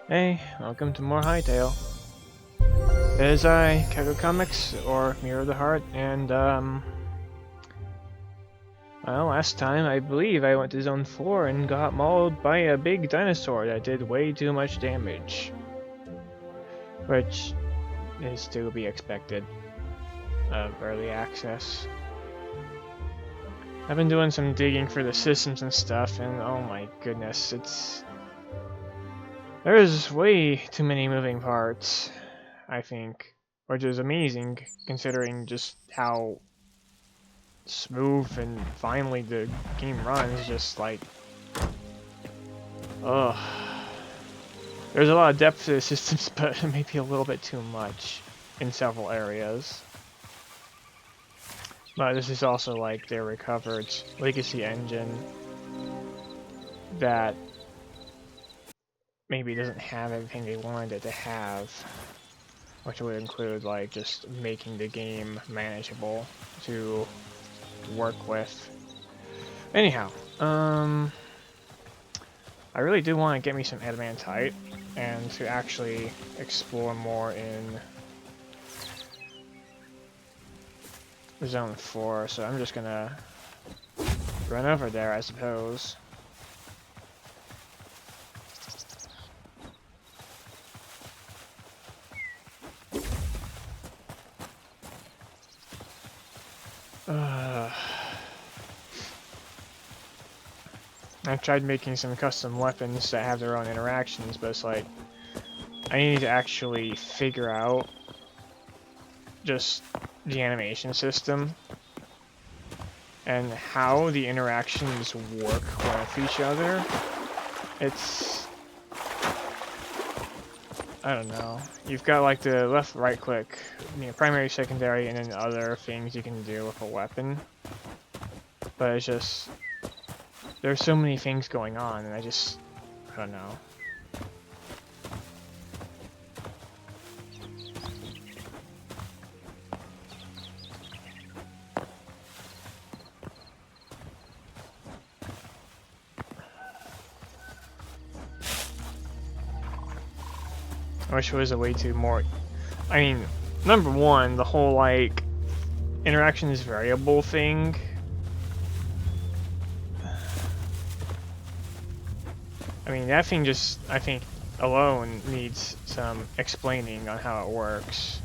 Hey, welcome to more Hytale. It is I, Kego Comics, or Mirror of the Heart, and well, last time I believe I went to Zone 4 and got mauled by a big dinosaur that did way too much damage. Which is to be expected of early access. I've been doing some digging for the systems and stuff, and oh my goodness, there's way too many moving parts, I think, which is amazing considering just how smooth and finally the game runs. Just like, ugh. There's a lot of depth to the systems, but maybe a little bit too much in several areas. But this is also like their recovered legacy engine that maybe doesn't have everything they wanted it to have, which would include like just making the game manageable to work with. Anyhow, I really do want to get me some adamantite and to actually explore more in Zone 4, so I'm just gonna run over there, I suppose. I've tried making some custom weapons that have their own interactions, but it's like, I need to actually figure out just the animation system and how the interactions work with each other. It's, I don't know. You've got like the left right click, primary, secondary, and then other things you can do with a weapon. But it's just, there's so many things going on, and I don't know. I wish there was a way to more. I mean, number one, the whole like interactions variable thing. I mean, that thing just, I think, alone needs some explaining on how it works.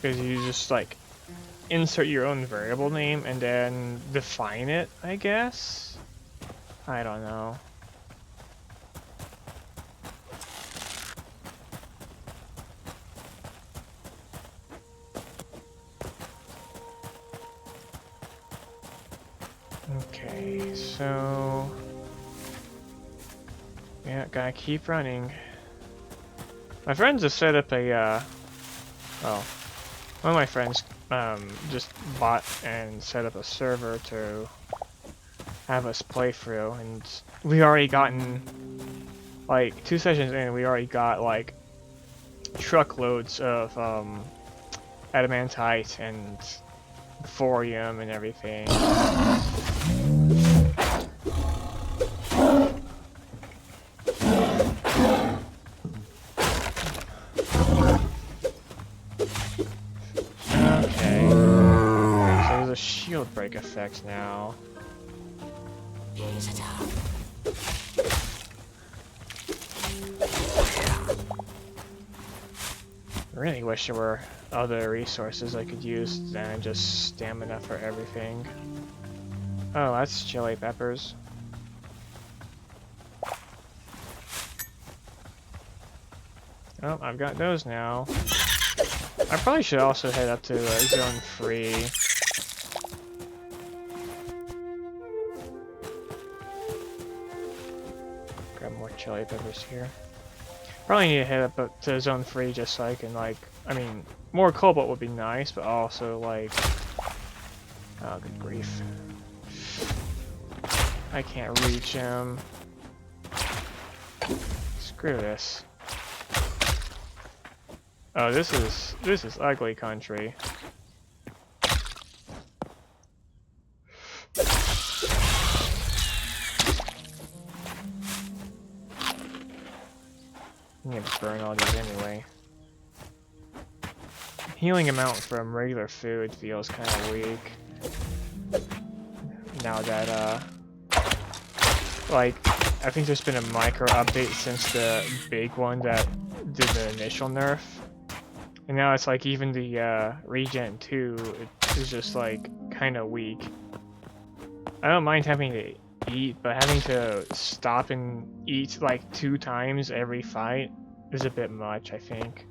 Because you just like insert your own variable name and then define it, I guess? I don't know. Okay, so yeah, gotta keep running. My friends have set up a well, one of my friends just bought and set up a server to have us play through, and we already gotten like 2 sessions in, we already got like truckloads of adamantite and thorium and everything. Okay, so there's a shield break effect now. I really wish there were other resources I could use than just stamina for everything. Oh, that's chili peppers. Oh, I've got those now. I probably should also head up to Zone 3. Grab more chili peppers here. Probably need to head up to Zone 3 just so I can, like, I mean, more cobalt would be nice, but also, like, oh, good grief. I can't reach him. Screw this. Oh, this is ugly country. I need to burn all these anyway. Healing amount from regular food feels kind of weak. Now that, like, I think there's been a micro update since the big one that did the initial nerf. And now it's like even the regen 2 is just like kind of weak. I don't mind having to eat, but having to stop and eat like 2 times every fight is a bit much, I think.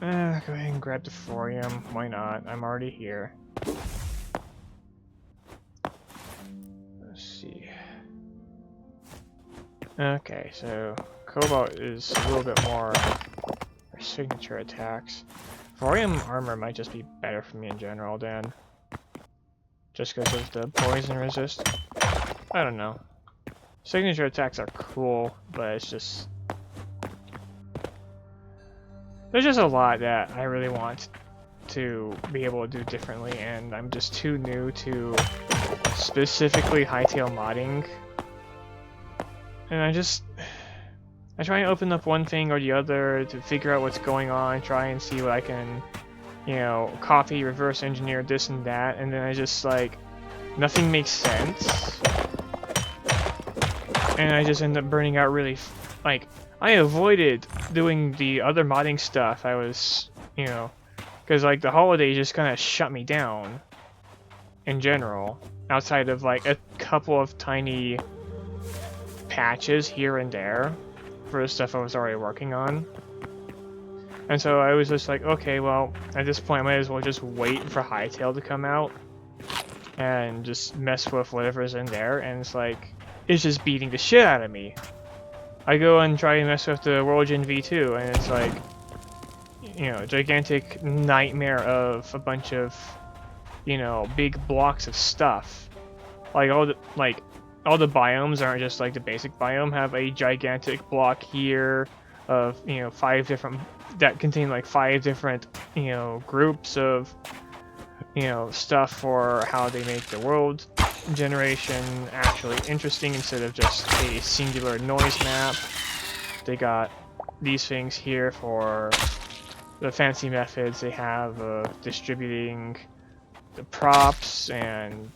Go ahead and grab the thorium. Why not? I'm already here. Let's see. Okay, so Cobalt is a little bit more for signature attacks. Thorium armor might just be better for me in general then. Just because of the poison resist. I don't know. Signature attacks are cool, but it's just... there's just a lot that I really want to be able to do differently, and I'm just too new to specifically Hytale modding. And I try and open up one thing or the other to figure out what's going on, try and see what I can, you know, copy, reverse engineer this and that, and then I just like, nothing makes sense. And I just end up burning out really, like, I avoided doing the other modding stuff. I was, you know, because like the holidays just kind of shut me down in general, outside of like a couple of tiny patches here and there for the stuff I was already working on. And so I was just like, okay, well, at this point I might as well just wait for Hytale to come out and just mess with whatever's in there, and it's like, it's just beating the shit out of me. I go and try and mess with the World-Gen V2, and it's like, you know, gigantic nightmare of a bunch of, you know, big blocks of stuff. Like all the biomes aren't just like the basic biome, have a gigantic block here of, you know, 5 different, that contain like 5 different, you know, groups of, you know, stuff for how they make the world generation actually interesting instead of just a singular noise map. They got these things here for the fancy methods they have of distributing the props and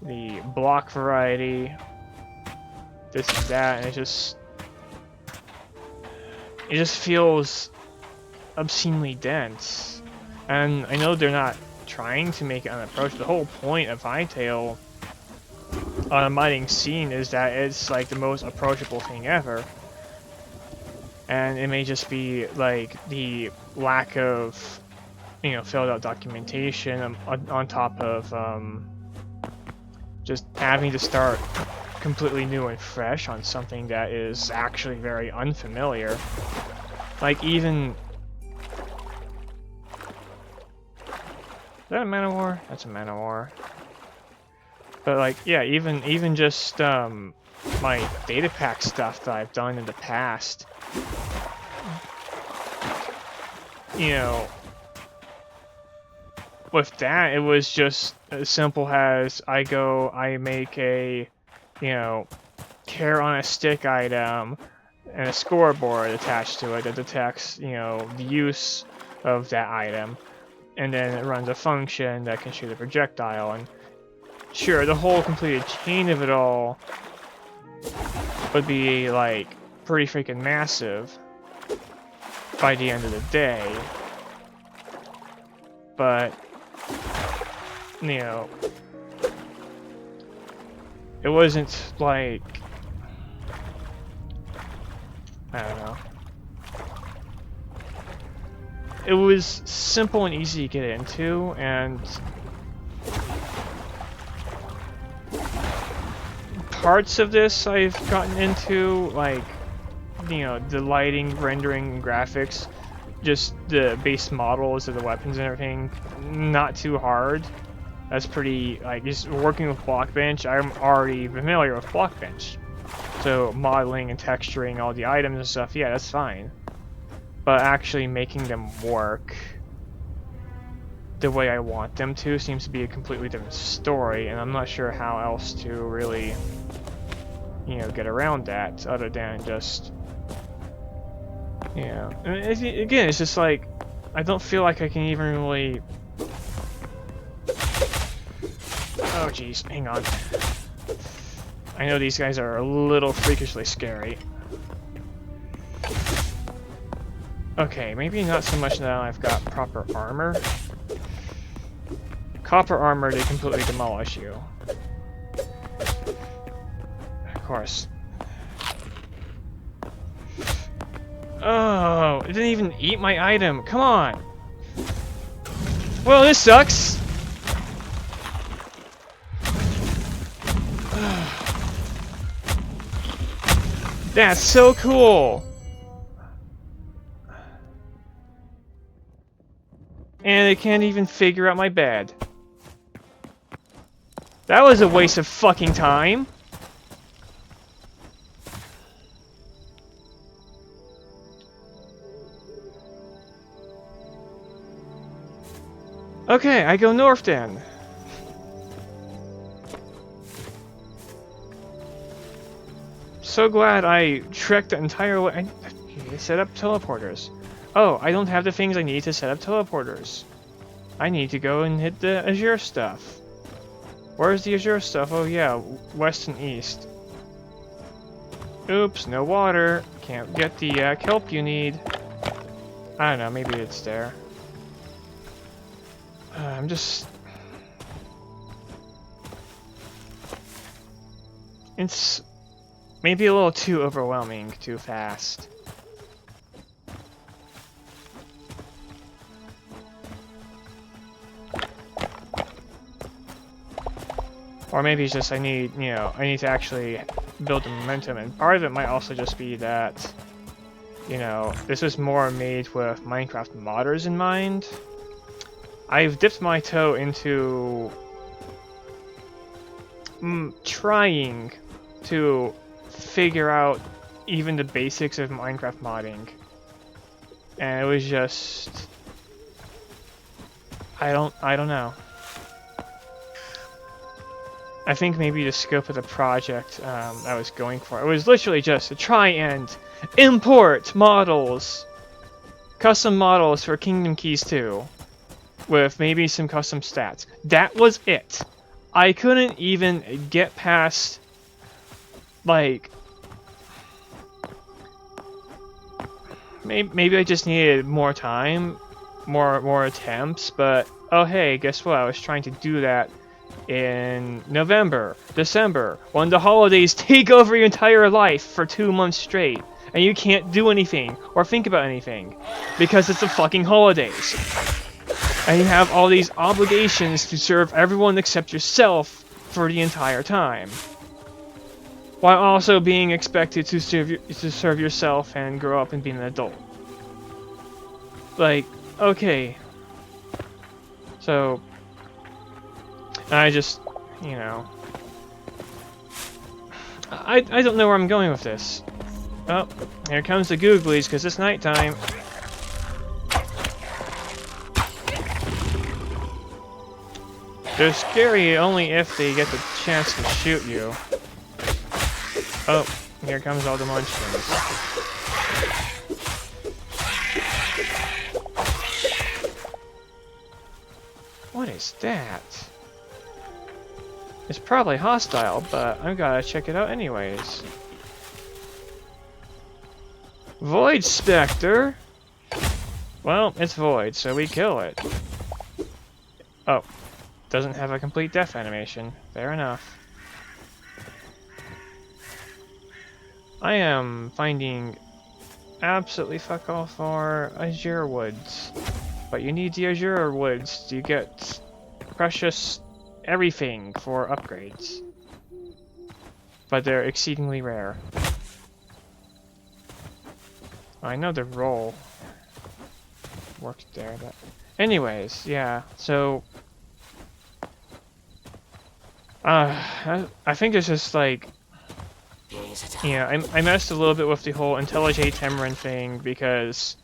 the block variety, this and that, and it just feels obscenely dense. And I know they're not trying to make it unapproachable. The whole point of Hytale on a mining scene is that it's like the most approachable thing ever. And it may just be like the lack of, you know, filled out documentation on top of just having to start completely new and fresh on something that is actually very unfamiliar. Like even... is that a man-o-war? That's a man-o-war. But like, yeah, even just my data pack stuff that I've done in the past, you know, with that, it was just as simple as I make a, you know, care on a stick item and a scoreboard attached to it that detects, you know, the use of that item, and then it runs a function that can shoot a projectile. And sure, the whole completed chain of it all would be like pretty freaking massive by the end of the day, but you know, it wasn't like, I don't know, it was simple and easy to get into, and parts of this I've gotten into, like, you know, the lighting, rendering, and graphics, just the base models of the weapons and everything, not too hard. That's pretty, like, just working with Blockbench, I'm already familiar with Blockbench. So modeling and texturing all the items and stuff, yeah, that's fine. But actually making them work the way I want them to seems to be a completely different story, and I'm not sure how else to really you know, get around that other than just, you know, and again, it's just like, I don't feel like I can even really, oh jeez, hang on. I know these guys are a little freakishly scary. Okay, maybe not so much now I've got proper armor. Copper armor, they completely demolish you. Of course. Oh, it didn't even eat my item. Come on. Well, this sucks. That's so cool. And they can't even figure out my bed. That was a waste of fucking time. Okay, I go north then. So glad I trekked the entire way. I set up teleporters. Oh, I don't have the things I need to set up teleporters. I need to go and hit the Azure stuff. Where's the Azure stuff? Oh yeah, west and east. Oops, no water. Can't get the kelp you need. I don't know, maybe it's there. I'm just... It's maybe a little too overwhelming, too fast. Or maybe it's just I need, you know, I need to actually build the momentum, and part of it might also just be that, you know, this is more made with Minecraft modders in mind. I've dipped my toe into trying to figure out even the basics of Minecraft modding, and it was just I don't know. I think maybe the scope of the project I was going for, it was literally just to try and import models, custom models for Kingdom Keys 2, with maybe some custom stats. That was it. I couldn't even get past, like, maybe I just needed more time, more attempts, but oh hey, guess what? I was trying to do that in November, December, when the holidays take over your entire life for 2 months straight, and you can't do anything or think about anything because it's the fucking holidays. And you have all these obligations to serve everyone except yourself for the entire time, while also being expected to serve yourself and grow up and be an adult. Like, okay. So I just, you know, I don't know where I'm going with this. Oh, here comes the googlies, because it's nighttime. They're scary only if they get the chance to shoot you. Oh, here comes all the munchkins. What is that? It's probably hostile, but I've gotta check it out anyways. Void Spectre! Well, it's void, so we kill it. Oh, doesn't have a complete death animation. Fair enough. I am finding absolutely fuck all for Azure Woods. But you need the Azure Woods to get precious everything for upgrades. But they're exceedingly rare. I know the roll worked there, but anyways, yeah, so I think it's just like, yeah, I messed a little bit with the whole IntelliJ Tamarin thing because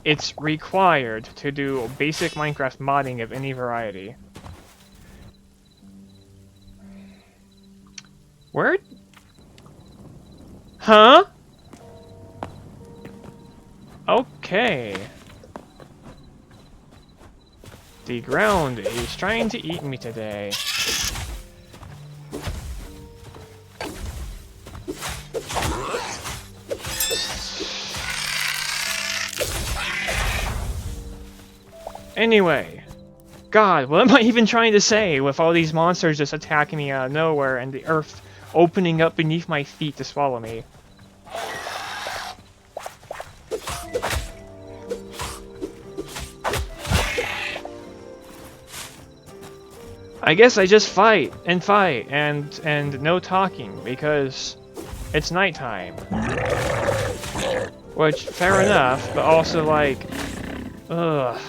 it's required to do basic Minecraft modding of any variety. Where? Huh? Okay. The ground is trying to eat me today. Anyway. God, what am I even trying to say with all these monsters just attacking me out of nowhere and the earth opening up beneath my feet to swallow me? I guess I just fight and no talking because it's nighttime. Which, fair enough, but also like, ugh.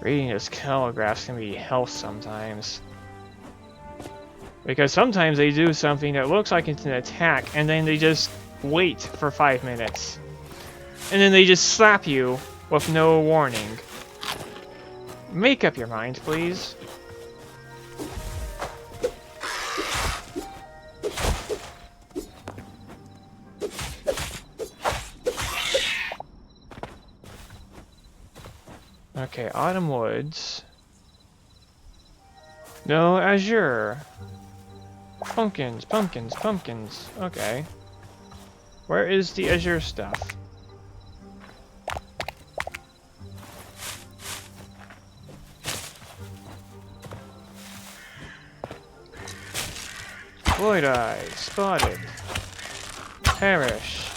Reading those telegraphs can be hell sometimes. Because sometimes they do something that looks like it's an attack, and then they just wait for 5 minutes. And then they just slap you with no warning. Make up your mind, please. Okay, Autumn Woods. No, Azure. Pumpkins, pumpkins, pumpkins. Okay. Where is the Azure stuff? Void Eye, spotted. Perish.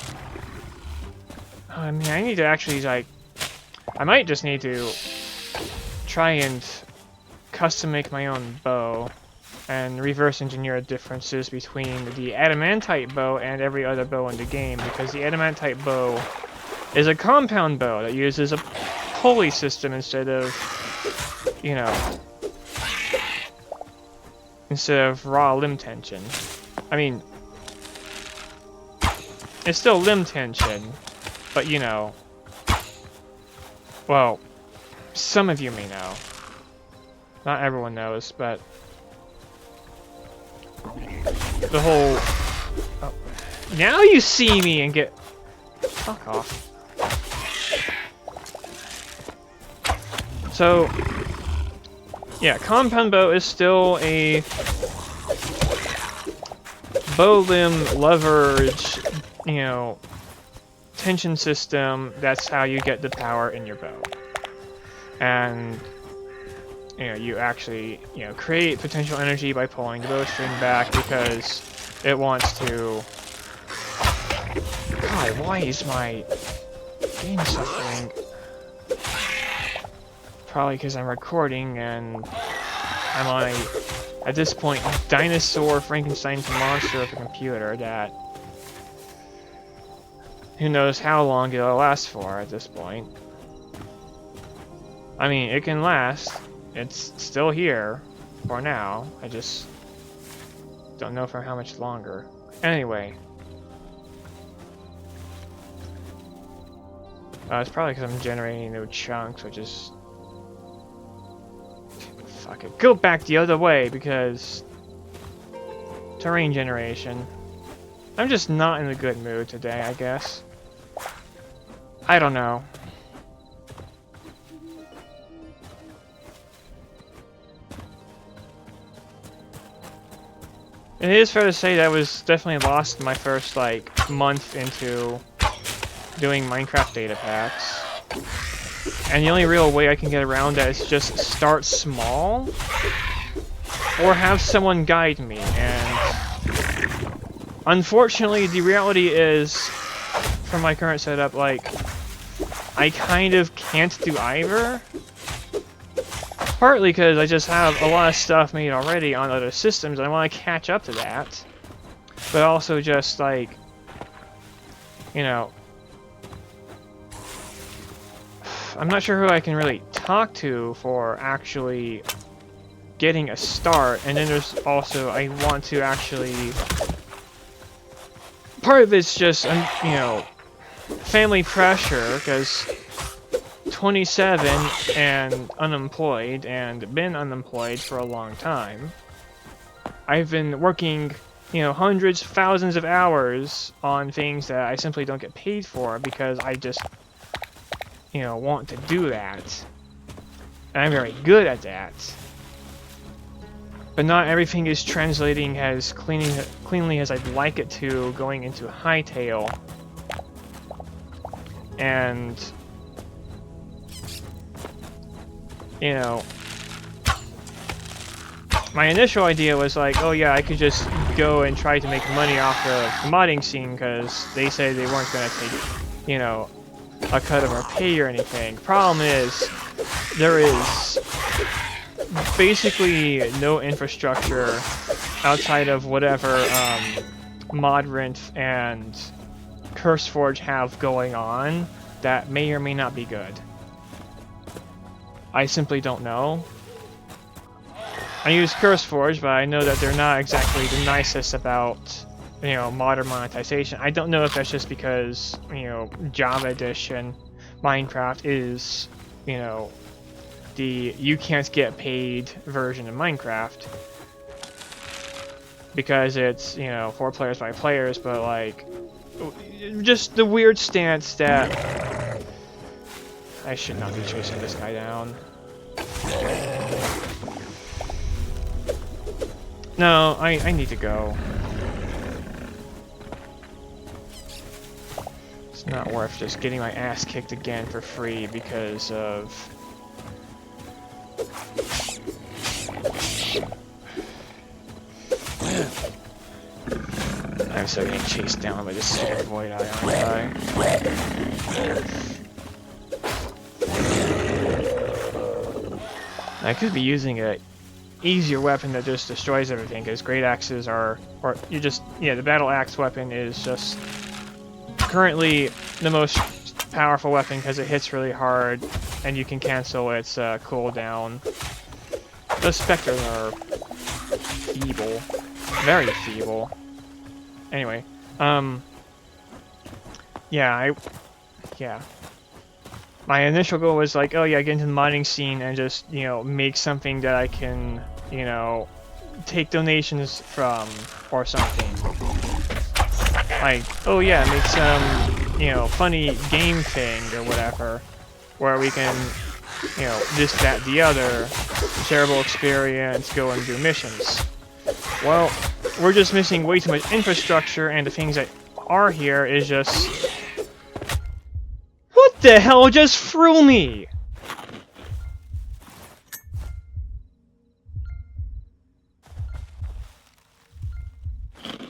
Oh, I mean, I need to actually, like... I might just need to try and custom make my own bow and reverse engineer differences between the adamantite bow and every other bow in the game, because the adamantite bow is a compound bow that uses a pulley system instead of, you know, instead of raw limb tension. I mean, it's still limb tension, but you know, well, some of you may know. Not everyone knows, but the whole... Oh. Now you see me and get... Fuck off. So, yeah, compound bow is still a bow limb leverage, you know, tension system. That's how you get the power in your bow. And you know, you actually, you know, create potential energy by pulling the bowstring back because it wants to... God, why is my game suffering? Probably because I'm recording and I'm on a, at this point, dinosaur Frankenstein's monster of a computer that who knows how long it'll last for at this point. I mean, it can last. It's still here for now. I just don't know for how much longer. Anyway. It's probably because I'm generating new chunks, which is... Fuck it. Go back the other way, because... Terrain generation. I'm just not in a good mood today, I guess. I don't know. It is fair to say that I was definitely lost my first, like, month into doing Minecraft data packs. And the only real way I can get around that is just start small, or have someone guide me, and unfortunately the reality is, for my current setup, like, I kind of can't do either. Partly because I just have a lot of stuff made already on other systems, and I want to catch up to that. But also just, like, you know, I'm not sure who I can really talk to for actually getting a start. And then there's also, I want to actually part of it's just, you know, family pressure, because 27 and unemployed, and been unemployed for a long time. I've been working, you know, hundreds, thousands of hours on things that I simply don't get paid for because I just, you know, want to do that. And I'm very good at that. But not everything is translating as cleanly as I'd like it to going into Hytale. And, you know, my initial idea was like, oh yeah, I could just go and try to make money off the modding scene because they said they weren't going to take, you know, a cut of our pay or anything. Problem is, there is basically no infrastructure outside of whatever Modrinth and CurseForge have going on that may or may not be good. I simply don't know. I use CurseForge, but I know that they're not exactly the nicest about, you know, modern monetization. I don't know if that's just because, you know, Java Edition Minecraft is, you know, the you can't get paid version of Minecraft. Because it's, you know, 4 players by players, but like, just the weird stance that I should not be chasing this guy down. No, I need to go. It's not worth just getting my ass kicked again for free because of... I'm still getting chased down by this stupid void eye, aren't I could be using a easier weapon that just destroys everything, because great axes are, or you just, yeah, the battle axe weapon is just currently the most powerful weapon because it hits really hard and you can cancel its cooldown. Those specters are feeble, very feeble. Anyway, yeah, my initial goal was like, oh yeah, get into the modding scene and just, you know, make something that I can, you know, take donations from or something. Like, oh yeah, make some, you know, funny game thing or whatever, where we can, you know, this, that, the other, shareable experience, go and do missions. Well, we're just missing way too much infrastructure, and the things that are here is just... What the hell just threw me?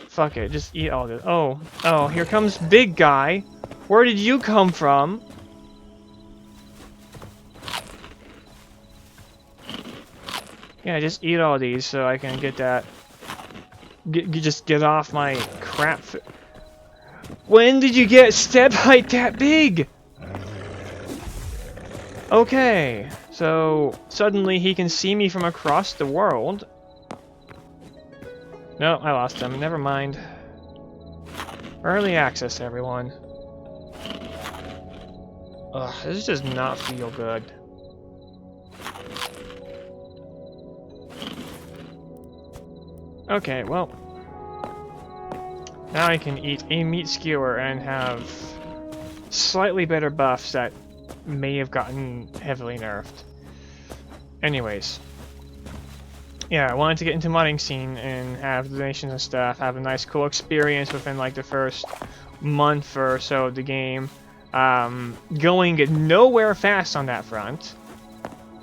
Fuck it, just eat all this. Oh, here comes big guy. Where did you come from? Yeah, just eat all these so I can get that. Just get off my crap. When did you get step height that big? Okay, so suddenly he can see me from across the world. No, I lost him. Never mind. Early access, everyone. Ugh, this does not feel good. Okay, well. Now I can eat a meat skewer and have slightly better buffs that may have gotten heavily nerfed. Anyways. Yeah, I wanted to get into modding scene and have donations and stuff, have a nice cool experience within like the first month or so of the game. Going nowhere fast on that front.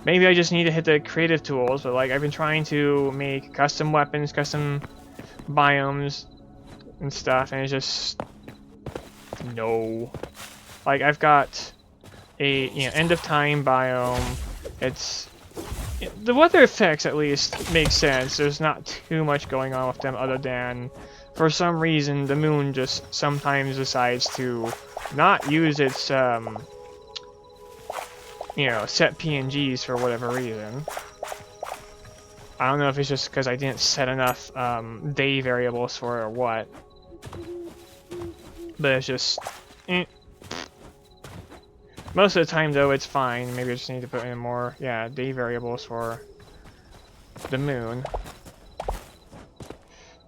Maybe I just need to hit the creative tools, but like I've been trying to make custom weapons, custom biomes and stuff, and it's just no. Like I've got a end of time biome. It's the weather effects at least make sense. There's not too much going on with them other than for some reason the moon just sometimes decides to not use its set PNGs for whatever reason. I don't know if it's just because I didn't set enough day variables for it or what. but it's just... eh. Most of the time, though, it's fine. Maybe I just need to put in more, yeah, day variables for the moon.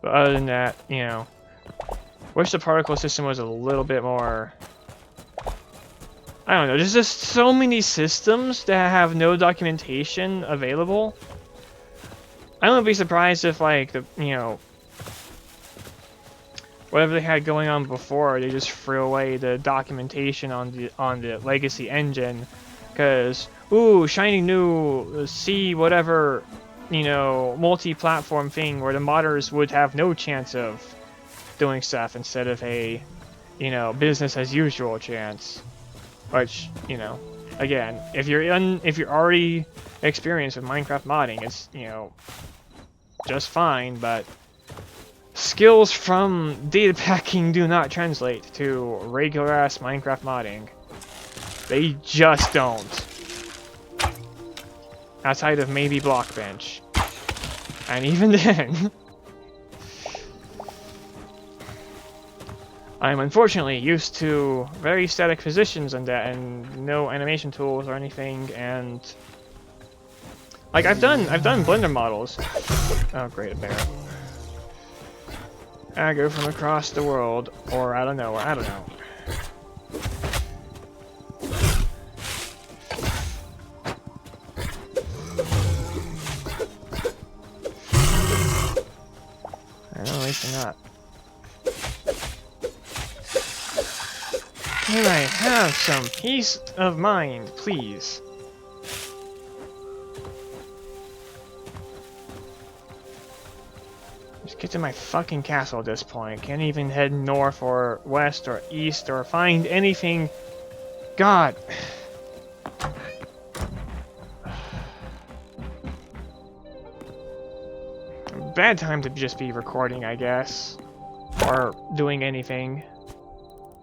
But other than that, you know, wish the particle system was a little bit more... I don't know, there's just so many systems that have no documentation available. I wouldn't be surprised if, like, the, you know, whatever they had going on before, they just threw away the documentation on the legacy engine, because ooh, shiny new C whatever, you know, multi-platform thing where the modders would have no chance of doing stuff instead of a, you know, business as usual chance. Which, you know, again, if you're already experienced with Minecraft modding, it's, you know, just fine, but skills from data packing do not translate to regular-ass Minecraft modding. They just don't. Outside of maybe Blockbench. And even then... I'm unfortunately used to very static positions and that, and no animation tools or anything, and... Like, I've done Blender models. Oh, great, a bear. I go from across the world, or I don't know, I don't know. I know, at least they're not. Can I have some peace of mind, please? Just get to my fucking castle at this point. Can't even head north or west or east or find anything. God. Bad time to just be recording, I guess. Or doing anything.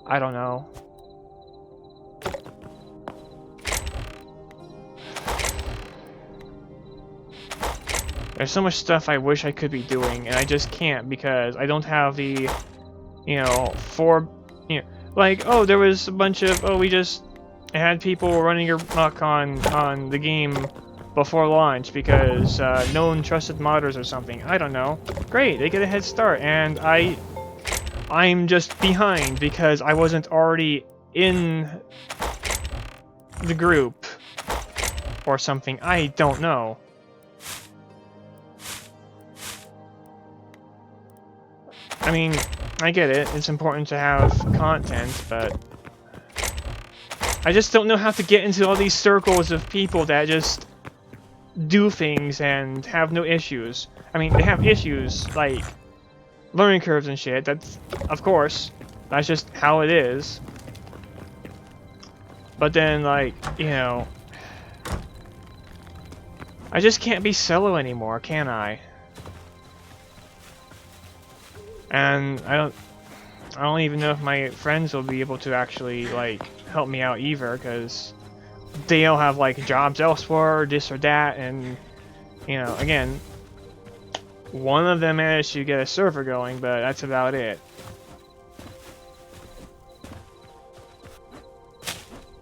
I don't know. There's so much stuff I wish I could be doing, and I just can't because I don't have the, you know, like, oh, there was a bunch of, oh, we just had people running amok on the game before launch because no one trusted modders or something. I don't know. Great, they get a head start, and I'm just behind because I wasn't already in the group or something. I don't know. I mean, I get it, it's important to have content, but I just don't know how to get into all these circles of people that just do things and have no issues. I mean, they have issues, like learning curves and shit, that's, of course, that's just how it is. But then, like, you know, I just can't be solo anymore, can I? And I don't even know if my friends will be able to actually, like, help me out either, because they all have, like, jobs elsewhere, this or that, and, you know, again, one of them managed to get a server going, but that's about it.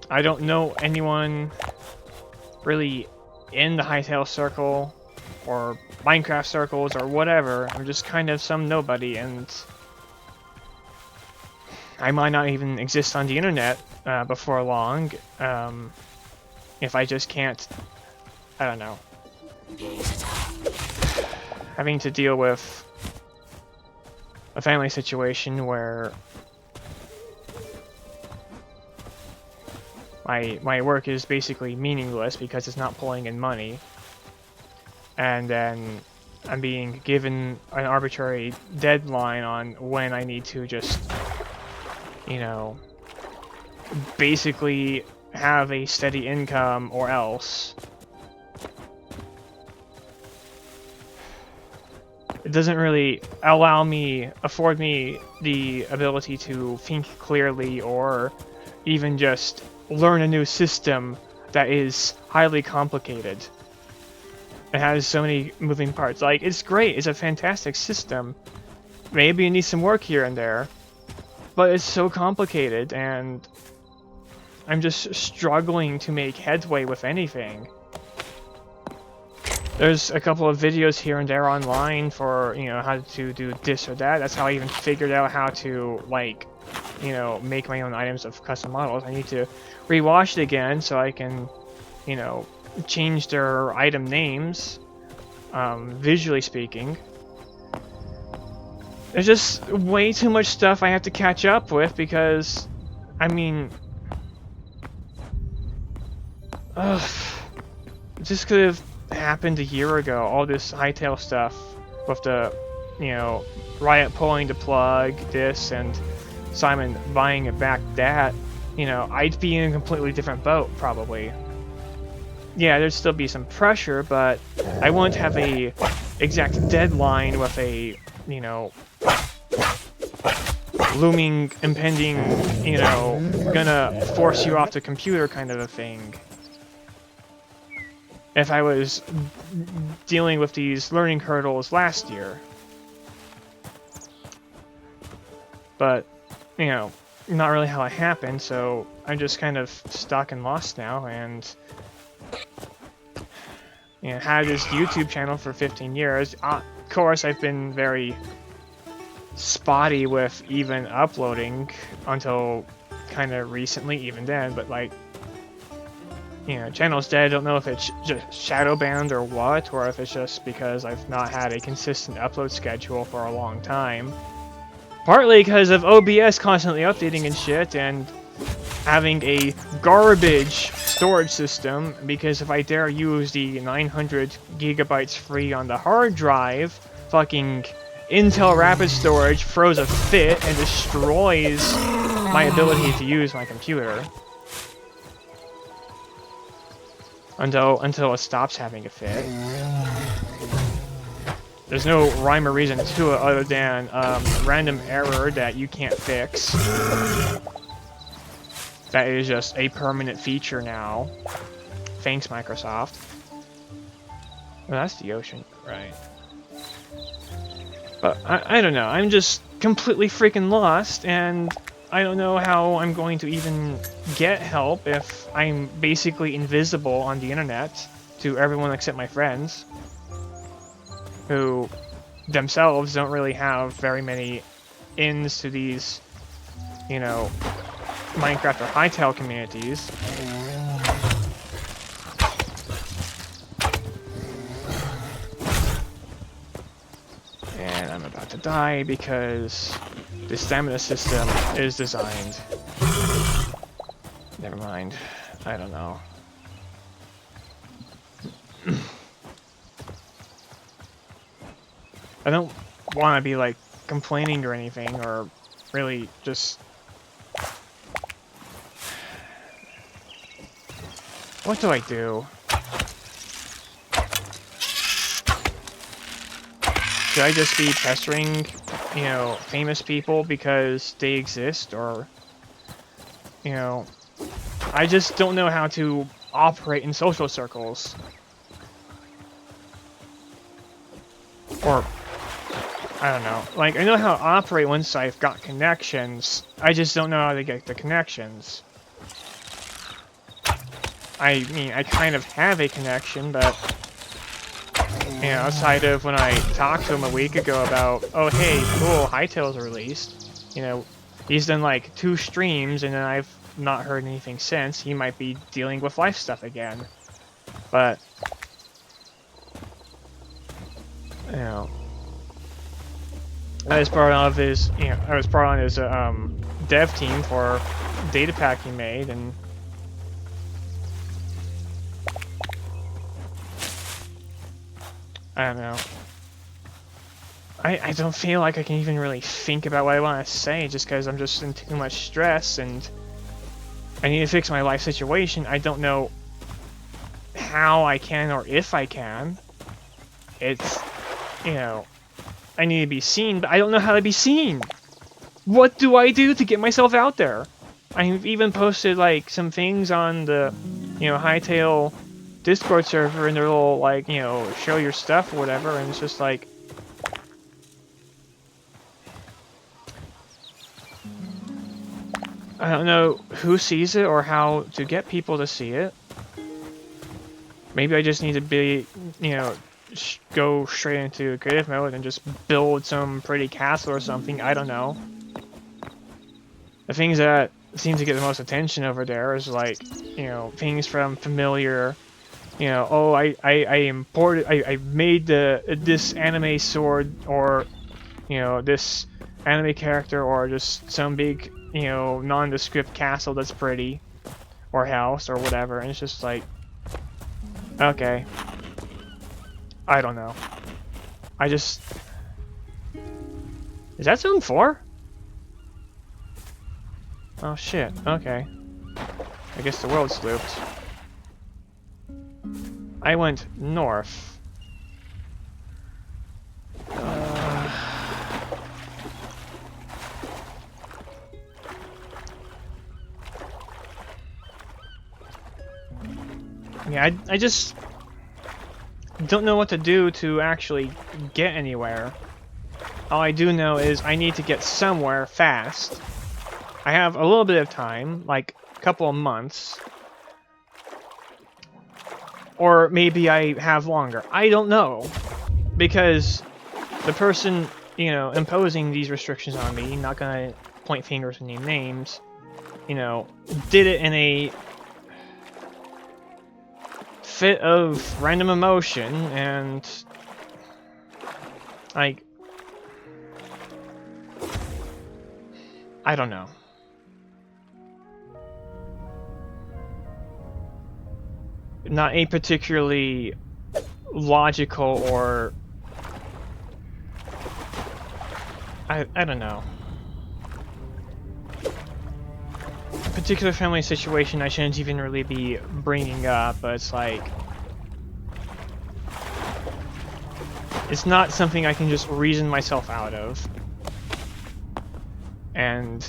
I don't know anyone really in the Hytale circle, or Minecraft circles, or whatever. I'm just kind of some nobody, and I might not even exist on the internet before long, if I just can't, I don't know, having to deal with a family situation where my work is basically meaningless because it's not pulling in money. And then I'm being given an arbitrary deadline on when I need to just, you know, basically have a steady income or else. It doesn't really afford me the ability to think clearly or even just learn a new system that is highly complicated. It has so many moving parts. Like, it's great, it's a fantastic system. Maybe it needs some work here and there. but it's so complicated, and I'm just struggling to make headway with anything. There's a couple of videos here and there online for, you know, how to do this or that. That's how I even figured out how to, like, you know, make my own items of custom models. I need to rewatch it again so I can, you know, change their item names, visually speaking. There's just way too much stuff I have to catch up with because, I mean, this could have happened a year ago. All this Hytale stuff with the, you know, Riot pulling the plug, this, and Simon buying it back that, you know, I'd be in a completely different boat, probably. Yeah, there'd still be some pressure, but I wouldn't have a exact deadline with a, you know, looming, impending, you know, gonna force you off the computer kind of a thing. If I was dealing with these learning hurdles last year. But, you know, not really how it happened, so I'm just kind of stuck and lost now, and you know, had this YouTube channel for 15 years. Of course, I've been very spotty with even uploading until kind of recently, even then, but like, you know, channel's dead. I don't know if it's just shadow banned or what, or if it's just because I've not had a consistent upload schedule for a long time. Partly because of OBS constantly updating and shit, and having a garbage storage system, because if I dare use the 900 gigabytes free on the hard drive, fucking Intel Rapid Storage throws a fit and destroys my ability to use my computer. Until it stops having a fit. There's no rhyme or reason to it other than random error that you can't fix. That is just a permanent feature now. Thanks, Microsoft. Oh, that's the ocean, right. But I don't know, I'm just completely freaking lost, and I don't know how I'm going to even get help if I'm basically invisible on the internet to everyone except my friends, who themselves don't really have very many ins to these, you know, Minecraft or Hytale communities. And I'm about to die because the stamina system is designed. Never mind. I don't know. I don't want to be like complaining or anything, or really just... What do I do? Should I just be pestering, you know, famous people because they exist, or, you know, I just don't know how to operate in social circles. Or, I don't know. Like, I know how to operate once I've got connections. I just don't know how to get the connections. I mean, I kind of have a connection, but, you know, outside of when I talked to him a week ago about, oh, hey, cool, Hytale's released. You know, he's done like 2 streams, and then I've not heard anything since. He might be dealing with life stuff again. But, you know, I was part of his, you know, I was part on his dev team for data pack he made, and I don't know. I don't feel like I can even really think about what I want to say just because I'm just in too much stress and I need to fix my life situation. I don't know how I can or if I can. It's, you know, I need to be seen, but I don't know how to be seen. What do I do to get myself out there? I've even posted like some things on the, you know, Hytale Discord server and their little, like, you know, show your stuff or whatever, and it's just like... I don't know who sees it or how to get people to see it. Maybe I just need to be, you know, go straight into creative mode and just build some pretty castle or something. I don't know. The things that seem to get the most attention over there is like, you know, things from familiar, you know, oh, I imported, I made this anime sword, or, you know, this anime character, or just some big, you know, nondescript castle that's pretty, or house, or whatever, and it's just like, okay, I don't know. I just... Is that zone 4? Oh shit, okay. I guess the world's looped. I went north. Yeah, I just don't know what to do to actually get anywhere. All I do know is I need to get somewhere fast. I have a little bit of time, like a couple of months. Or maybe I have longer. I don't know. Because the person, you know, imposing these restrictions on me, not gonna point fingers and name names, you know, did it in a fit of random emotion, and like, I don't know. Not a particularly logical or I don't know. A particular family situation I shouldn't even really be bringing up, but it's like, it's not something I can just reason myself out of. And,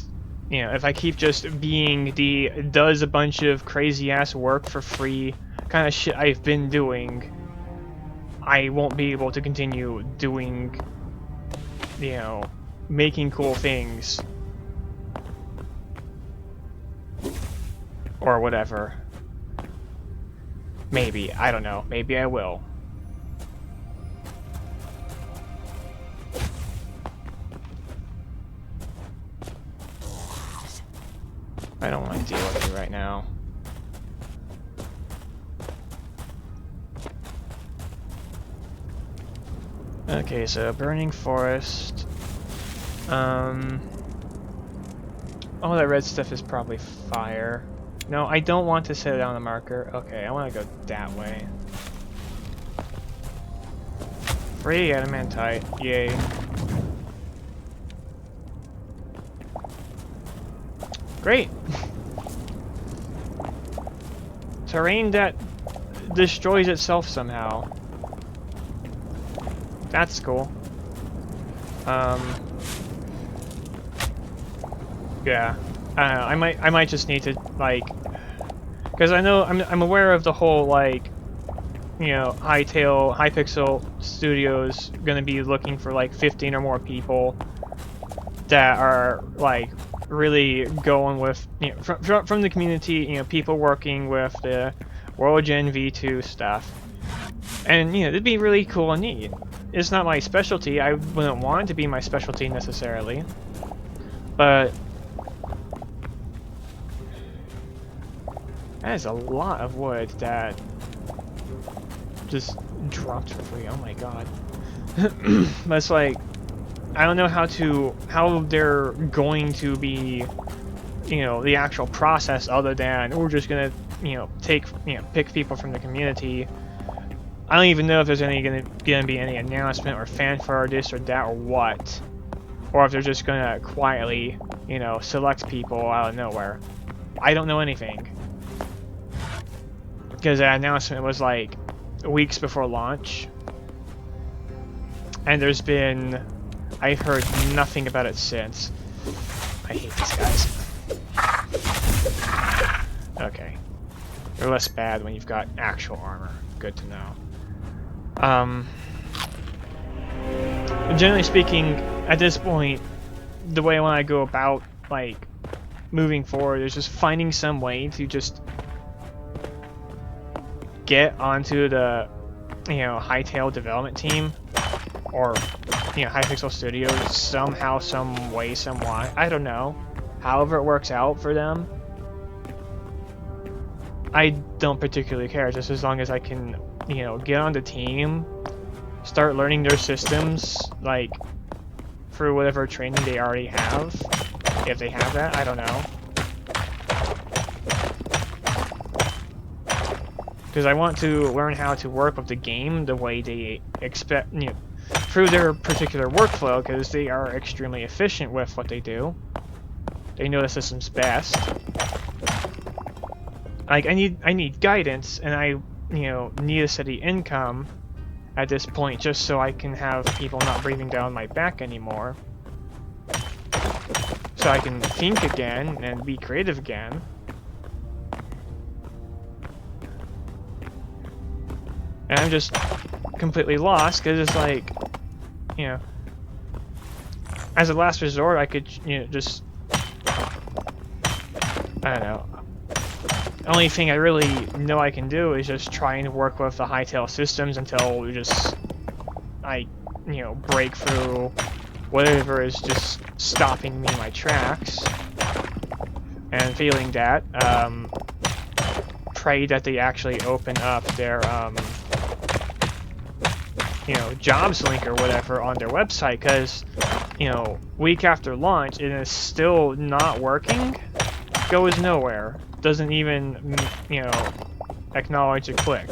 you know, if I keep just being the does a bunch of crazy ass work for free kind of shit I've been doing, I won't be able to continue doing, you know, making cool things. Or whatever. Maybe, I don't know. Maybe I will. I don't want to deal with you right now. Okay, so burning forest. All that red stuff is probably fire. No, I don't want to set down the marker. Okay, I want to go that way. Free adamantite, yay. Great! Terrain that destroys itself somehow. That's cool. Yeah. I don't know, I might just need to, like, because I know I'm aware of the whole, like, you know, Hytale, Hypixel Studios gonna be looking for like 15 or more people that are like really going with, you know, from the community, you know, people working with the World Gen V2 stuff, and you know, it'd be really cool and neat. It's not my specialty. I wouldn't want it to be my specialty necessarily, but that is a lot of wood that just dropped for free. Oh my god. But it's like, I don't know how they're going to be, you know, the actual process, other than we're just gonna, you know, pick people from the community. I don't even know if there's gonna be any announcement or fanfare or this or that or what, or if they're just gonna quietly, you know, select people out of nowhere. I don't know anything, because that announcement was like weeks before launch, and I've heard nothing about it since. I hate these guys. Okay. They're less bad when you've got actual armor. Good to know. Generally speaking, at this point, the way when I go about, like, moving forward is just finding some way to just get onto the, Hytale development team, or, Hypixel Studios somehow, some way, some why. I don't know. However it works out for them, I don't particularly care, just as long as I can, get on the team, start learning their systems, like, through whatever training they already have, if they have that, I don't know. Because I want to learn how to work with the game the way they expect, through their particular workflow, because they are extremely efficient with what they do. They know the system's best. Like, I need guidance, and I, need a steady income at this point just so I can have people not breathing down my back anymore. So I can think again and be creative again. And I'm just completely lost, because it's like, as a last resort, I could, just, I don't know. The only thing I really know I can do is just try and work with the Hytale systems until I break through whatever is just stopping me in my tracks. And failing that, pray that they actually open up their, jobs link or whatever on their website, because, week after launch, it is still not working, goes nowhere. Doesn't even, acknowledge a click.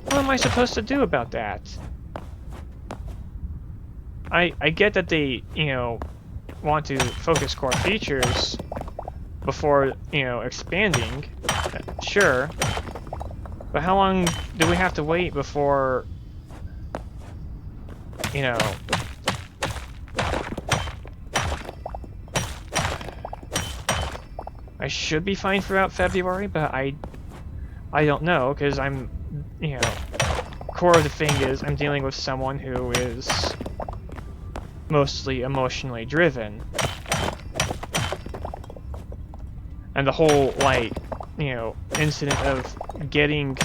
What am I supposed to do about that? I get that they, want to focus core features before, expanding. Sure. But how long do we have to wait before, I should be fine throughout February, but I don't know, because I'm, core of the thing is I'm dealing with someone who is mostly emotionally driven. And the whole, like, incident of getting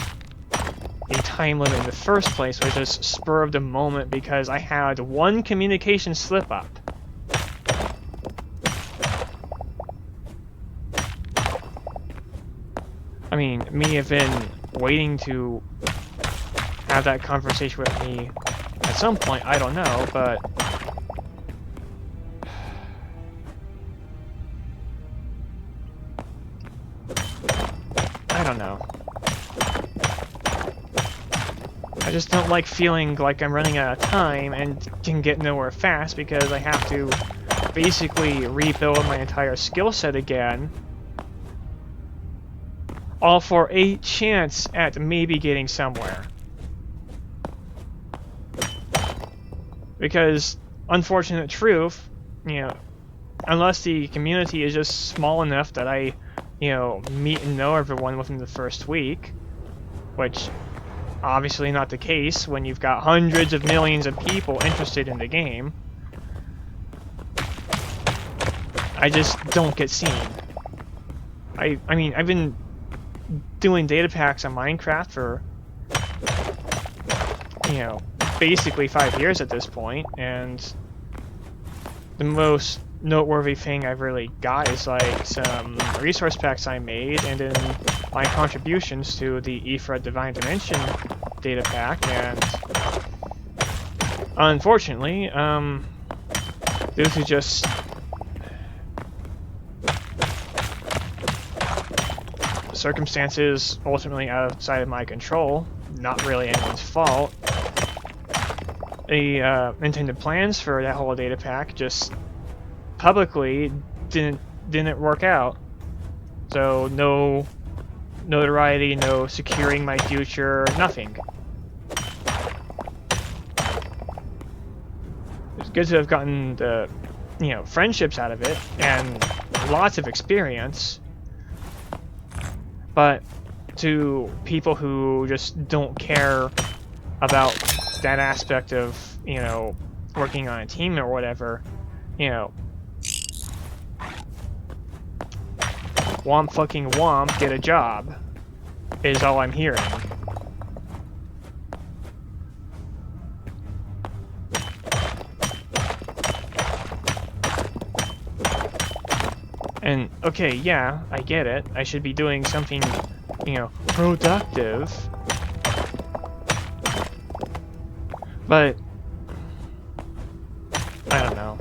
a time limit in the first place was just spur of the moment because I had one communication slip up. I mean, me have been waiting to have that conversation with me at some point, I don't know, but I don't know. I just don't like feeling like I'm running out of time and can get nowhere fast because I have to basically rebuild my entire skill set again. All for a chance at maybe getting somewhere. Because, unfortunate truth, unless the community is just small enough that I, meet and know everyone within the first week, which obviously not the case when you've got hundreds of millions of people interested in the game, I just don't get seen. I mean, I've been doing data packs on Minecraft for, basically 5 years at this point, and the most noteworthy thing I've really got is like some resource packs I made, and then my contributions to the Ifra Divine Dimension data pack, and unfortunately, due to just circumstances ultimately outside of my control, not really anyone's fault, the intended plans for that whole data pack just publicly didn't work out. So no notoriety, no securing my future, nothing. It's good to have gotten the, friendships out of it and lots of experience. But to people who just don't care about that aspect of, working on a team or whatever, you know, womp fucking womp, get a job, is all I'm hearing. And, okay, yeah, I get it. I should be doing something, you know, productive. But, I don't know.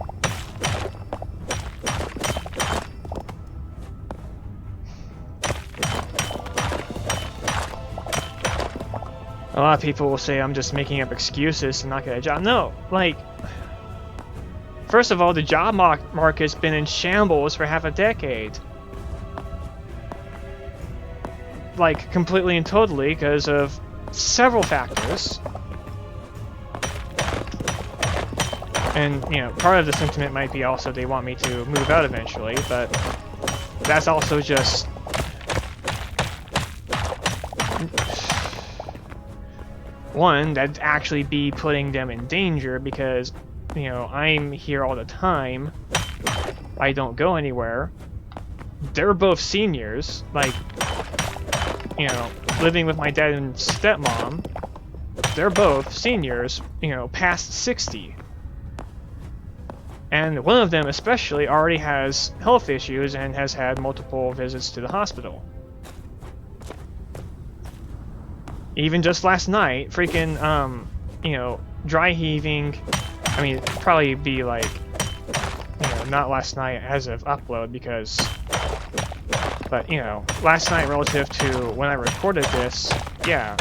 A lot of people will say I'm just making up excuses to not get a job. No, like, first of all, the job market's been in shambles for half a decade. Like, completely and totally because of several factors. And, you know, part of the sentiment might be also they want me to move out eventually, but that's also just... One, that'd actually be putting them in danger because, you know, I'm here all the time. I don't go anywhere. They're both seniors, like, you know, living with my dad and stepmom. They're both seniors, you know, past 60. And one of them especially already has health issues and has had multiple visits to the hospital. Even just last night, freaking, you know, dry heaving. I mean, it'd probably be like, you know, not last night as of upload because, but, you know, last night relative to when I recorded this, yeah,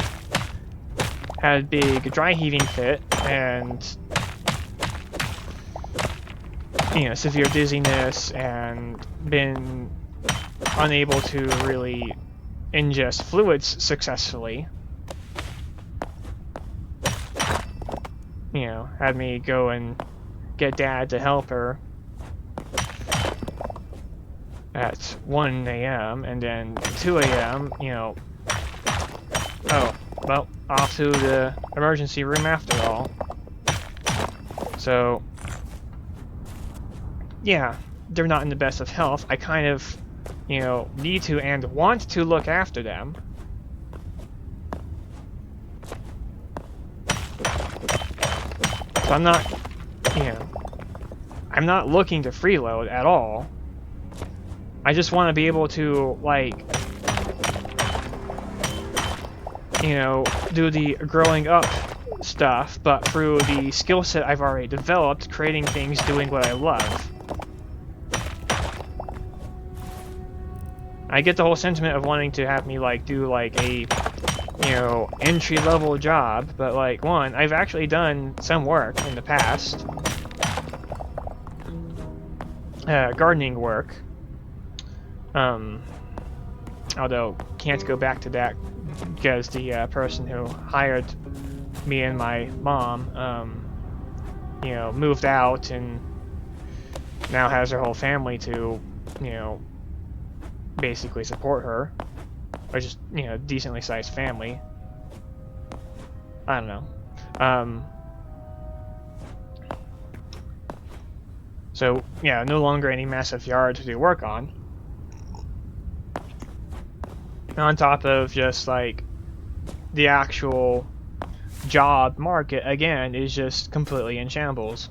had big dry heaving fit and, you know, severe dizziness and been unable to really ingest fluids successfully. You know, had me go and get Dad to help her at 1 a.m. and then 2 a.m., you know, oh, well, off to the emergency room after all. So, yeah, they're not in the best of health. I kind of, you know, need to and want to look after them. So I'm not, you know, I'm not looking to freeload at all. I just want to be able to, like, you know, do the growing up stuff, but through the skill set I've already developed, creating things, doing what I love. I get the whole sentiment of wanting to have me, like, do, like, a, you know, entry-level job, but, like, one, I've actually done some work in the past. Gardening work. Although, can't go back to that because the person who hired me and my mom, you know, moved out and now has her whole family to, you know, basically support her. Or just, you know, decently sized family. I don't know. So, yeah, no longer any massive yard to do work on. On top of just, like, the actual job market, again, is just completely in shambles.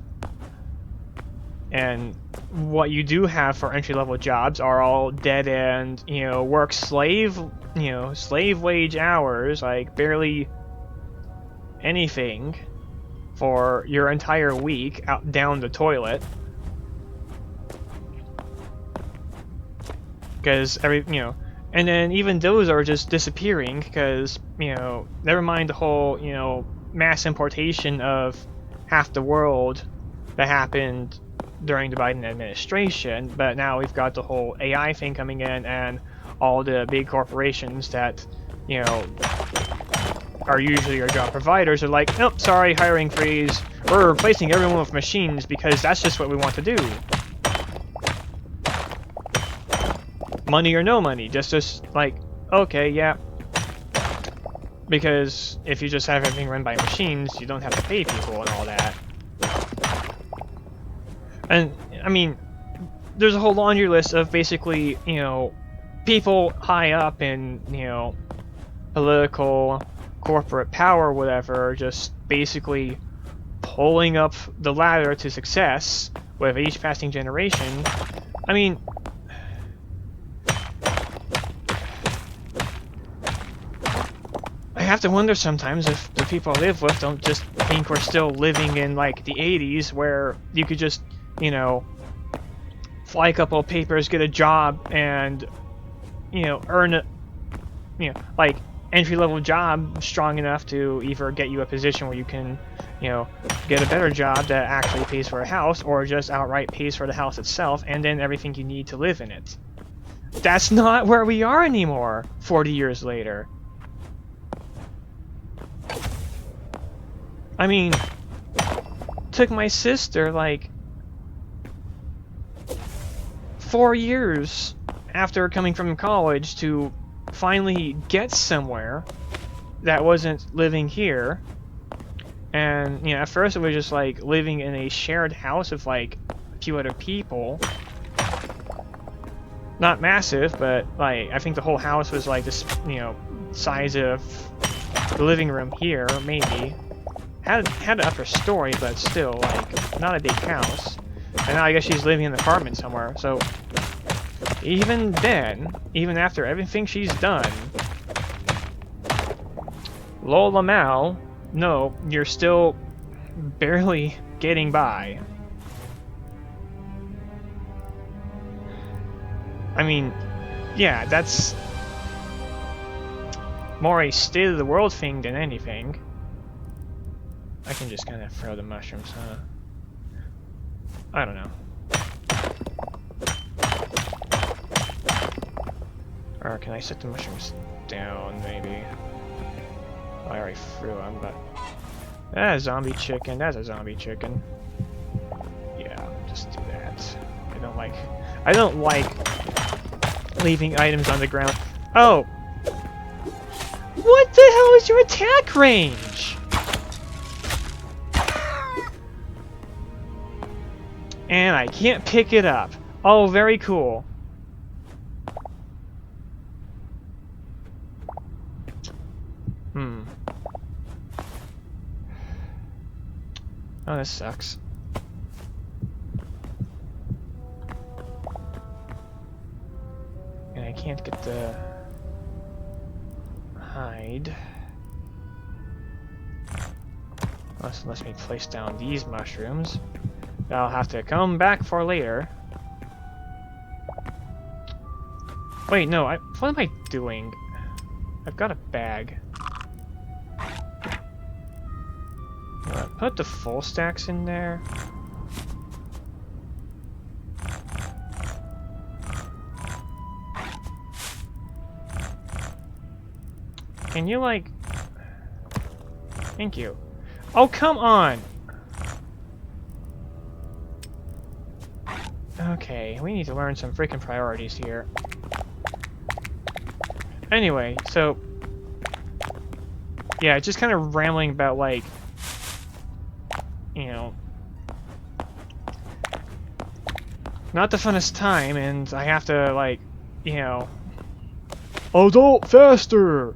And what you do have for entry-level jobs are all dead-end, you know, work slave wage hours, like, barely anything for your entire week out down the toilet. Because and then even those are just disappearing because, you know, never mind the whole, you know, mass importation of half the world that happened during the Biden administration, but now we've got the whole AI thing coming in and all the big corporations that, you know, are usually your job providers are like, nope, sorry, hiring freeze. We're replacing everyone with machines because that's just what we want to do. Money or no money, just like, okay, yeah. Because if you just have everything run by machines, you don't have to pay people and all that. And I mean, there's a whole laundry list of basically, you know, people high up in, you know, political, corporate power, whatever, just basically pulling up the ladder to success with each passing generation. I mean, I have to wonder sometimes if the people I live with don't just think we're still living in, like, the 80s, where you could just, you know, fly a couple of papers, get a job, and, you know, earn a, you know, like, entry-level job strong enough to either get you a position where you can, you know, get a better job that actually pays for a house, or just outright pays for the house itself, and then everything you need to live in it. That's not where we are anymore, 40 years later. I mean, took my sister, like, 4 years after coming from college to finally get somewhere that wasn't living here. And, you know, at first it was just, like, living in a shared house with, like, a few other people. Not massive, but, like, I think the whole house was, like, this, you know, size of the living room here, maybe. Had an upper story, but still, like, not a big house. And now I guess she's living in an apartment somewhere, so even then, even after everything she's done, Lola Mal, no, you're still barely getting by. I mean, yeah, that's more a state-of-the-world thing than anything. I can just kind of throw the mushrooms, huh? I don't know. Or can I set the mushrooms down, maybe? I already threw them, but... That's a zombie chicken, that's a zombie chicken. Yeah, just do that. I don't like leaving items on the ground. Oh! What the hell is your attack range? And I can't pick it up. Oh, very cool. Oh, this sucks. And I can't get the hide. Unless we place down these mushrooms. That I'll have to come back for later. Wait, no, what am I doing? I've got a bag. Put the full stacks in there. Can you, like... Thank you. Oh, come on! Okay, we need to learn some freaking priorities here. Anyway, so... Yeah, just kind of rambling about, like... You know... Not the funnest time, and I have to, like... You know... Adult faster!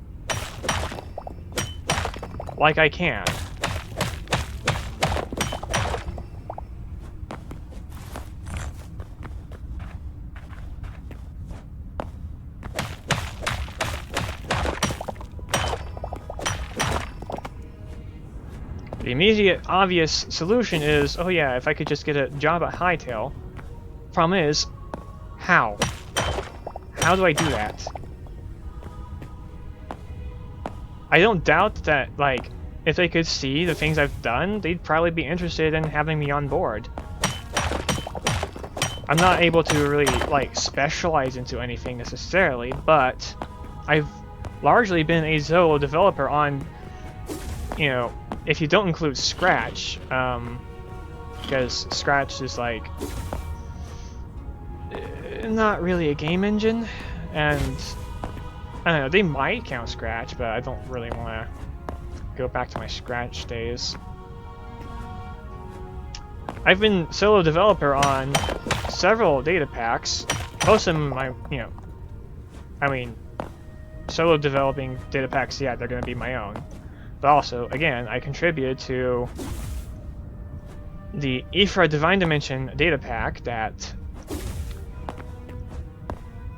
Like I can. The immediate, obvious solution is, oh yeah, if I could just get a job at Hytale. Problem is, how? How do I do that? I don't doubt that, like, if they could see the things I've done, they'd probably be interested in having me on board. I'm not able to really, like, specialize into anything necessarily, but I've largely been a solo developer on, you know, if you don't include Scratch, because Scratch is, like, not really a game engine, and I don't know, they might count Scratch, but I don't really want to go back to my Scratch days. I've been solo developer on several data packs. Most of them, I mean, solo developing data packs, yeah, they're going to be my own. But also, again, I contributed to the Ifra Divine Dimension data pack that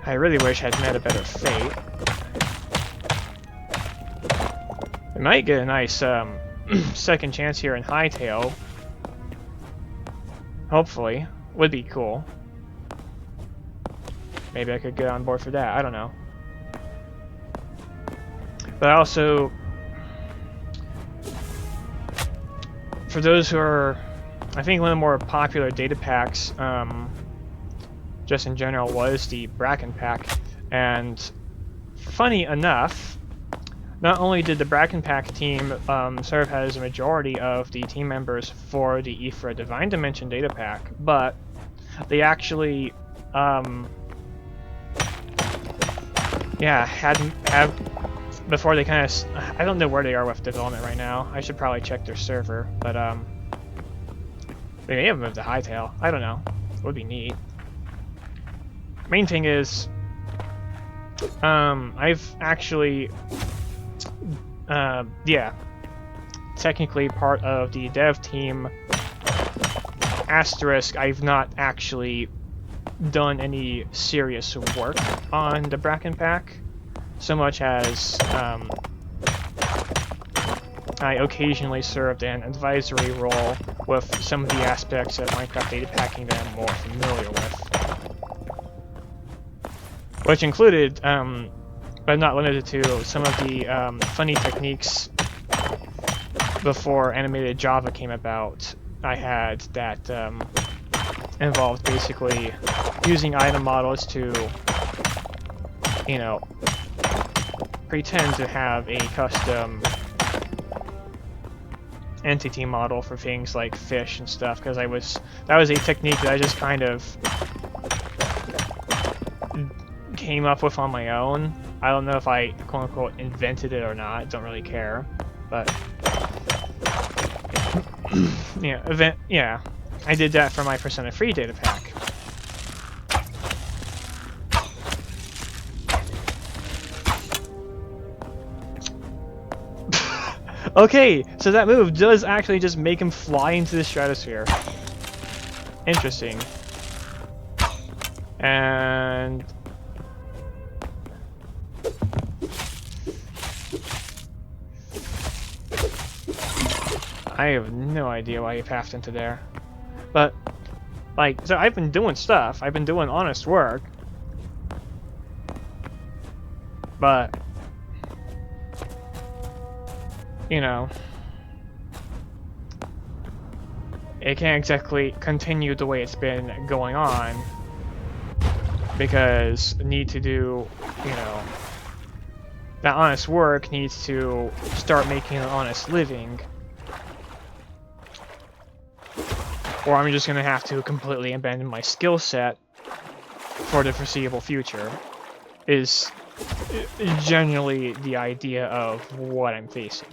I really wish had met a better fate. I might get a nice second chance here in Hytale. Hopefully. Would be cool. Maybe I could get on board for that. I don't know. But also, for those who are, I think one of the more popular data packs, just in general, was the Bracken pack. And funny enough, not only did the Bracken pack team serve as a majority of the team members for the Ifra Divine Dimension data pack, but they actually, yeah, have before they kind of, I don't know where they are with development right now. I should probably check their server, but they may have moved to Hytale. I don't know. It would be neat. Main thing is, I've actually, yeah, technically part of the dev team. Asterisk, I've not actually done any serious work on the Bracken pack, so much as I occasionally served an advisory role with some of the aspects of Minecraft data packing that I'm more familiar with. Which included, but not limited to, some of the funny techniques before animated Java came about. I had that involved basically using item models to, you know, pretend to have a custom entity model for things like fish and stuff, because that was a technique that I just kind of came up with on my own. I don't know if I quote-unquote invented it or not, don't really care, but yeah, I did that for my Persona 3 data pack. Okay, so that move does actually just make him fly into the stratosphere. Interesting. And I have no idea why he passed into there. But, like, so I've been doing stuff. I've been doing honest work. But, you know, it can't exactly continue the way it's been going on, because need to do, you know, that honest work needs to start making an honest living, or I'm just gonna have to completely abandon my skill set for the foreseeable future, is generally the idea of what I'm facing.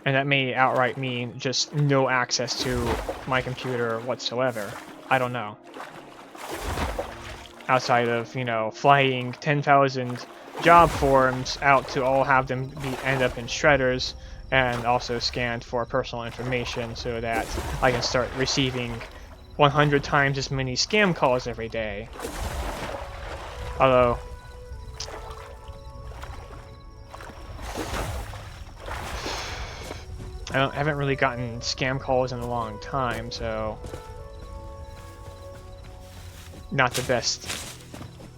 And that may outright mean just no access to my computer whatsoever. I don't know. Outside of, you know, flying 10,000 job forms out to all have them end up in shredders, and also scanned for personal information so that I can start receiving 100 times as many scam calls every day. Although, I haven't really gotten scam calls in a long time, so not the best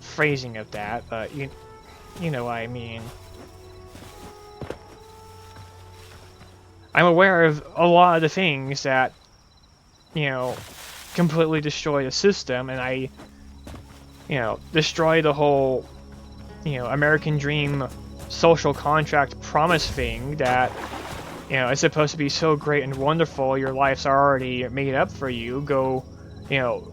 phrasing of that, but you know what I mean. I'm aware of a lot of the things that, you know, completely destroy the system, and I, you know, destroy the whole, you know, American dream social contract promise thing that, you know, it's supposed to be so great and wonderful, your life's already made up for you, go, you know,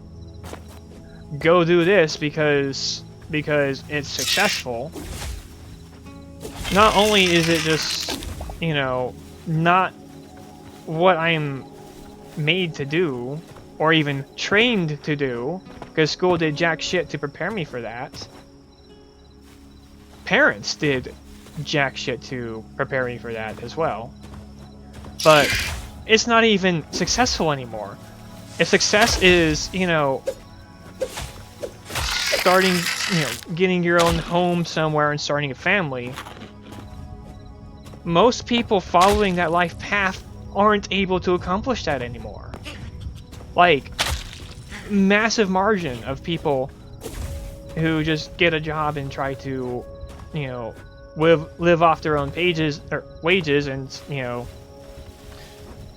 go do this because it's successful. Not only is it just, you know, not what I'm made to do, or even trained to do, because school did jack shit to prepare me for that. Parents did jack shit to prepare me for that as well. But it's not even successful anymore. If success is, you know, starting, you know, getting your own home somewhere and starting a family, most people following that life path aren't able to accomplish that anymore. Like, massive margin of people who just get a job and try to, you know, live off their own wages and, you know,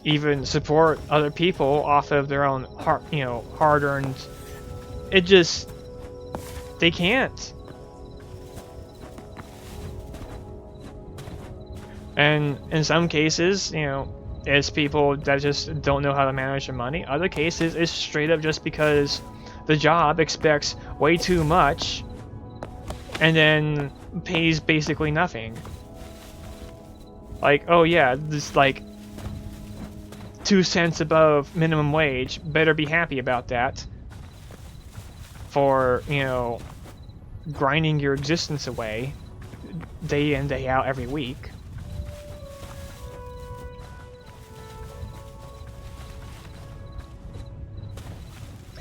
even support other people off of their own hard-earned. It just, they can't. And in some cases, you know, it's people that just don't know how to manage their money. Other cases, it's straight up just because the job expects way too much and then pays basically nothing. Like, oh yeah, this like 2 cents above minimum wage, better be happy about that for, you know, grinding your existence away day in, day out, every week.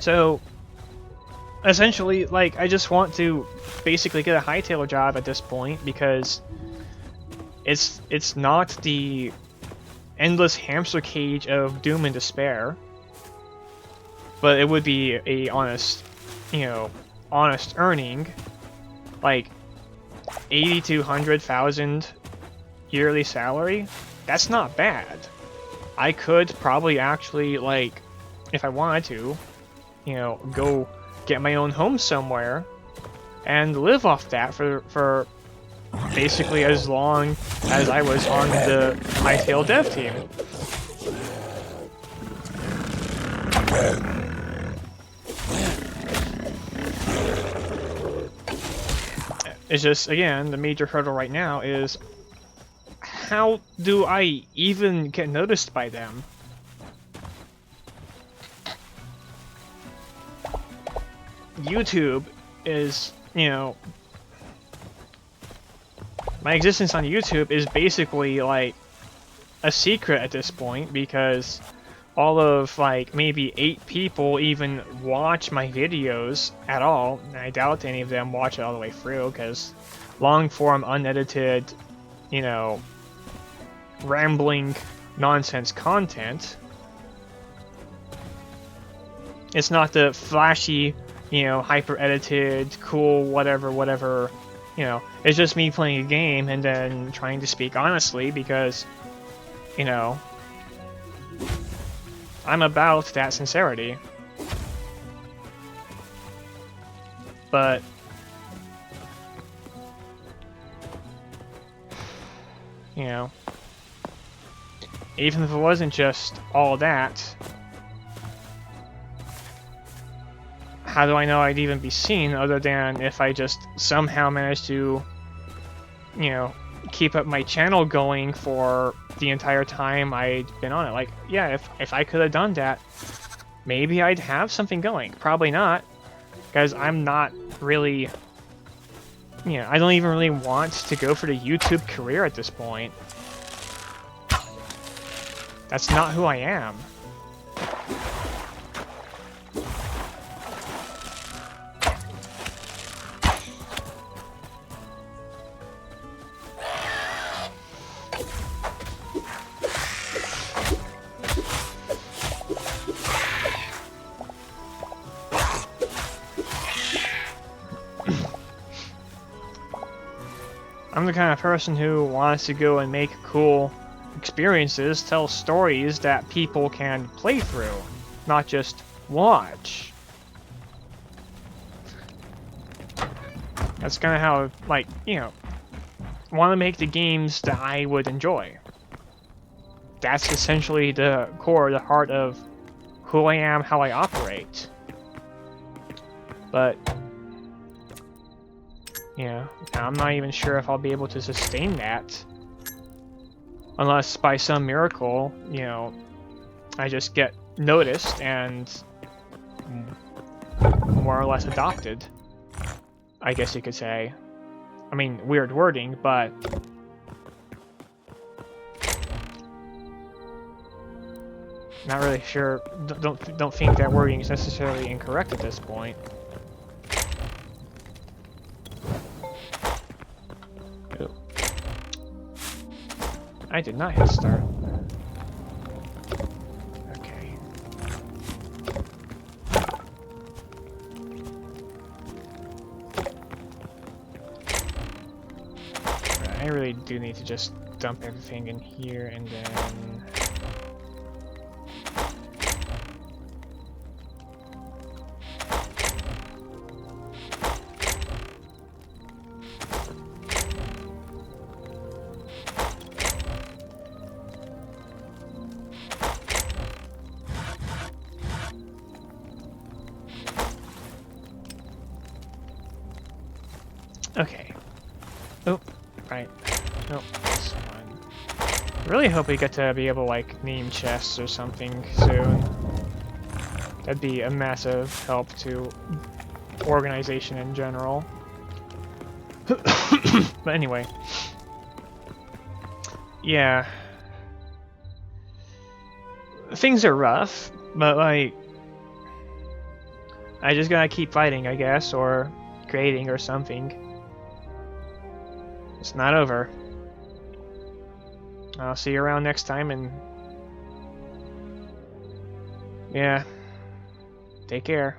So, essentially, like, I just want to basically get a Hytale job at this point, because it's not the endless hamster cage of doom and despair, but it would be a honest, you know, honest earning, like 80 to 100,000 yearly salary. That's not bad. I could probably actually, like, if I wanted to, you know, go get my own home somewhere and live off that for basically as long as I was on the Hytale dev team. It's just, again, the major hurdle right now is, how do I even get noticed by them? YouTube is, you know, my existence on YouTube is basically like a secret at this point, because all of like maybe 8 people even watch my videos at all. And I doubt any of them watch it all the way through, because long form, unedited, you know, rambling nonsense content. It's not the flashy, you know, hyper edited, cool, whatever, you know. It's just me playing a game and then trying to speak honestly, because, you know, I'm about that sincerity. But you know, even if it wasn't just all that, how do I know I'd even be seen, other than if I just somehow managed to, you know, keep up my channel going for the entire time I'd been on it? Like, yeah, if I could have done that, maybe I'd have something going. Probably not, because I'm not really, you know, I don't even really want to go for the YouTube career at this point. That's not who I am. I'm the kind of person who wants to go and make cool experiences, tell stories that people can play through, not just watch. That's kind of how, like, you know, want to make the games that I would enjoy. That's essentially the core, the heart of who I am, how I operate. But yeah, I'm not even sure if I'll be able to sustain that Unless by some miracle, you know, I just get noticed and more or less adopted, I guess you could say. I mean, weird wording, but not really sure. Don't think that wording is necessarily incorrect at this point. Ooh. I did not hit start. Okay. Right, I really do need to just dump everything in here and then... Okay. Oh, right. Nope, this one. I really hope we get to be able to, like, name chests or something soon. That'd be a massive help to organization in general. But anyway. Yeah. Things are rough, but, like... I just gotta keep fighting, I guess, or creating or something. It's not over. I'll see you around next time, and yeah, take care.